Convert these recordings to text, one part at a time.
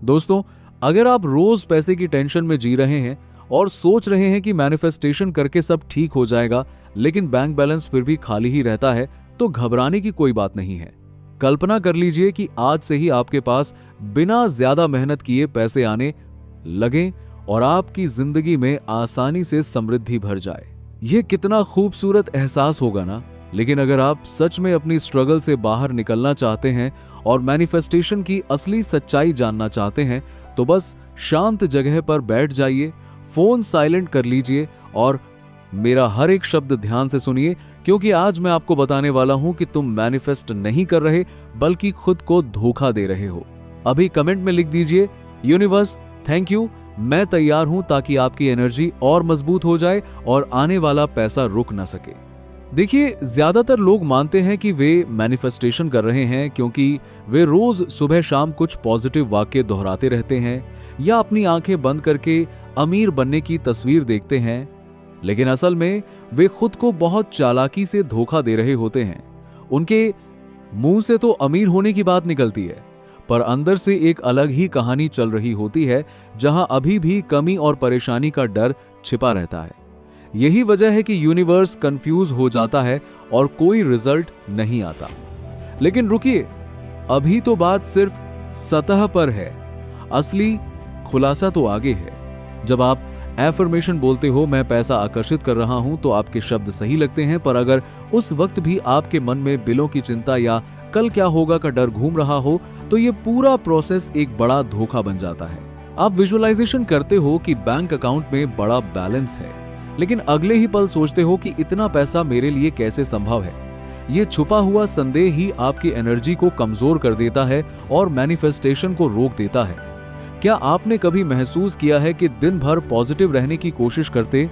दोस्तों, अगर आप रोज पैसे की टेंशन में जी रहे हैं और सोच रहे हैं कि मैनिफेस्टेशन करके सब ठीक हो जाएगा, लेकिन बैंक बैलेंस फिर भी खाली ही रहता है, तो घबराने की कोई बात नहीं है। कल्पना कर लीजिए कि आज से ही आपके पास बिना ज्यादा मेहनत किए पैसे आने लगे और आपकी जिंदगी में आसानी से समृद्धि भर जाए। यह कितना खूबसूरत एहसास होगा ना। लेकिन अगर आप सच में अपनी स्ट्रगल से बाहर निकलना चाहते हैं और मैनिफेस्टेशन की असली सच्चाई जानना चाहते हैं, तो बस शांत जगह पर बैठ जाइए, फोन साइलेंट कर लीजिए और मेरा हर एक शब्द ध्यान से सुनिए, क्योंकि आज मैं आपको बताने वाला हूं कि तुम मैनिफेस्ट नहीं कर रहे बल्कि खुद को धोखा दे रहे हो। अभी कमेंट में लिख दीजिए, यूनिवर्स थैंक यू, मैं तैयार हूं, ताकि आपकी एनर्जी और मजबूत हो जाए और आने वाला पैसा रुक ना सके। देखिए, ज्यादातर लोग मानते हैं कि वे मैनिफेस्टेशन कर रहे हैं क्योंकि वे रोज सुबह शाम कुछ पॉजिटिव वाक्य दोहराते रहते हैं या अपनी आंखें बंद करके अमीर बनने की तस्वीर देखते हैं। लेकिन असल में वे खुद को बहुत चालाकी से धोखा दे रहे होते हैं। उनके मुंह से तो अमीर होने की बात निकलती है, पर अंदर से एक अलग ही कहानी चल रही होती है, जहां अभी भी कमी और परेशानी का डर छिपा रहता है। यही वजह है कि यूनिवर्स कंफ्यूज हो जाता है और कोई रिजल्ट नहीं आता। लेकिन रुकिए, अभी तो बात सिर्फ सतह पर है, असली खुलासा तो आगे है। जब आप एफर्मेशन बोलते हो, मैं पैसा आकर्षित कर रहा हूं, तो आपके शब्द सही लगते हैं, पर अगर उस वक्त भी आपके मन में बिलों की चिंता या कल क्या होगा का डर घूम रहा हो, तो ये पूरा प्रोसेस एक बड़ा धोखा बन जाता है। आप विजुअलाइजेशन करते हो कि बैंक अकाउंट में बड़ा बैलेंस है, लेकिन अगले ही पल सोचते हो कि इतना पैसा मेरे लिए कैसे संभव है। यह छुपा हुआ संदेह ही आपकी एनर्जी को कमजोर कर देता है और मैनिफेस्टेशन को रोक देता है। क्या आपने कभी महसूस किया है कि दिन भर पॉजिटिव रहने की कोशिश करते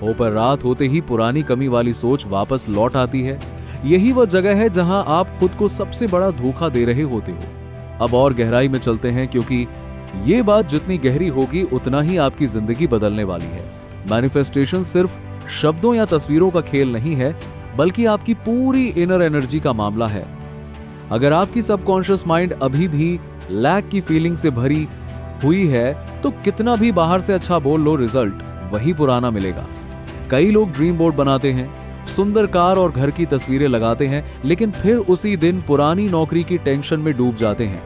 हो, पर रात होते ही पुरानी कमी वाली सोच वापस लौट आती है? यही वह जगह है जहां आप खुद को सबसे बड़ा धोखा दे रहे होते हो। अब और गहराई में चलते हैं, क्योंकि ये बात जितनी गहरी होगी उतना ही आपकी जिंदगी बदलने वाली है। मैनिफेस्टेशन सिर्फ शब्दों या तस्वीरों का खेल नहीं है, बल्कि आपकी पूरी इनर एनर्जी का मामला है। अगर आपकी सबकॉन्शियस माइंड अभी भी लैक की फीलिंग से भरी हुई है, तो कितना भी बाहर से अच्छा बोल लो, रिजल्ट वही पुराना मिलेगा। कई लोग ड्रीम बोर्ड बनाते हैं, सुंदर कार और घर की तस्वीरें लगाते हैं, लेकिन फिर उसी दिन पुरानी नौकरी की टेंशन में डूब जाते हैं।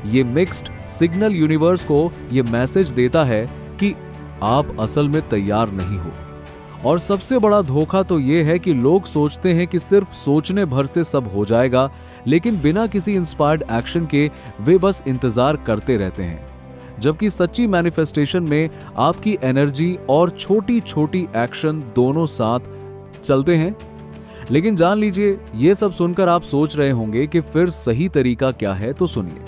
ये मिक्स्ड सिग्नल यूनिवर्स को ये मैसेज देता है कि आप असल में तैयार नहीं हो। और सबसे बड़ा धोखा तो यह है कि लोग सोचते हैं कि सिर्फ सोचने भर से सब हो जाएगा, लेकिन बिना किसी इंस्पायर्ड एक्शन के वे बस इंतजार करते रहते हैं। जबकि सच्ची मैनिफेस्टेशन में आपकी एनर्जी और छोटी छोटी एक्शन दोनों साथ चलते हैं। लेकिन जान लीजिए, यह सब सुनकर आप सोच रहे होंगे कि फिर सही तरीका क्या है, तो सुनिए।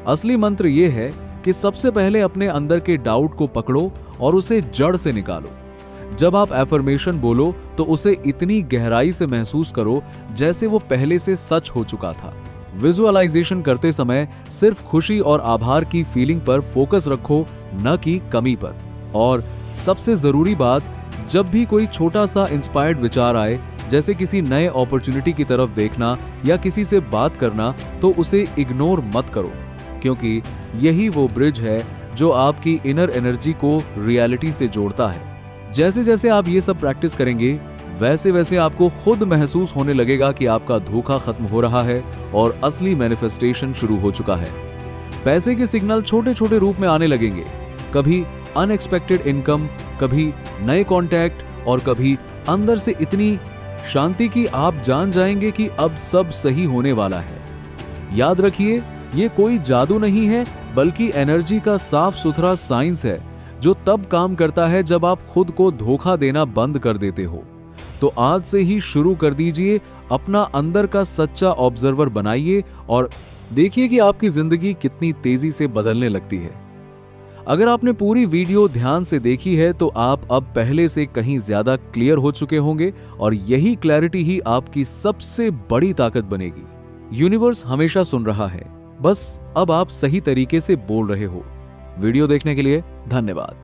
असली मंत्र यह है कि सबसे पहले अपने अंदर के डाउट को पकड़ो और उसे जड़ से निकालो। जब आप एफर्मेशन बोलो, तो उसे इतनी गहराई से महसूस करो जैसे वो पहले से सच हो चुका था। विजुअलाइजेशन करते समय सिर्फ खुशी और आभार की फीलिंग पर फोकस रखो, न कि कमी पर। और सबसे जरूरी बात, जब भी कोई छोटा सा इंस्पायर्ड विचार आए, जैसे किसी नए अपॉर्चुनिटी की तरफ देखना या किसी से बात करना, तो उसे इग्नोर मत करो, क्योंकि यही वो ब्रिज है जो आपकी इनर एनर्जी को रियलिटी से जोड़ता है। जैसे जैसे आप ये सब प्रैक्टिस करेंगे, वैसे वैसे आपको खुद महसूस होने लगेगा कि आपका धोखा खत्म हो रहा है और असली मैनिफेस्टेशन शुरू हो चुका है। पैसे के सिग्नल छोटे छोटे रूप में आने लगेंगे, कभी अनएक्सपेक्टेड इनकम, कभी नए कॉन्टैक्ट और कभी अंदर से इतनी शांति कि आप जान जाएंगे कि अब सब सही होने वाला है। याद रखिए, ये कोई जादू नहीं है, बल्कि एनर्जी का साफ सुथरा साइंस है, जो तब काम करता है जब आप खुद को धोखा देना बंद कर देते हो। तो आज से ही शुरू कर दीजिए, अपना अंदर का सच्चा ऑब्जर्वर बनाइए और देखिए कि आपकी जिंदगी कितनी तेजी से बदलने लगती है। अगर आपने पूरी वीडियो ध्यान से देखी है, तो आप अब पहले से कहीं ज्यादा क्लियर हो चुके होंगे और यही क्लैरिटी ही आपकी सबसे बड़ी ताकत बनेगी। यूनिवर्स हमेशा सुन रहा है, बस अब आप सही तरीके से बोल रहे हो। वीडियो देखने के लिए धन्यवाद।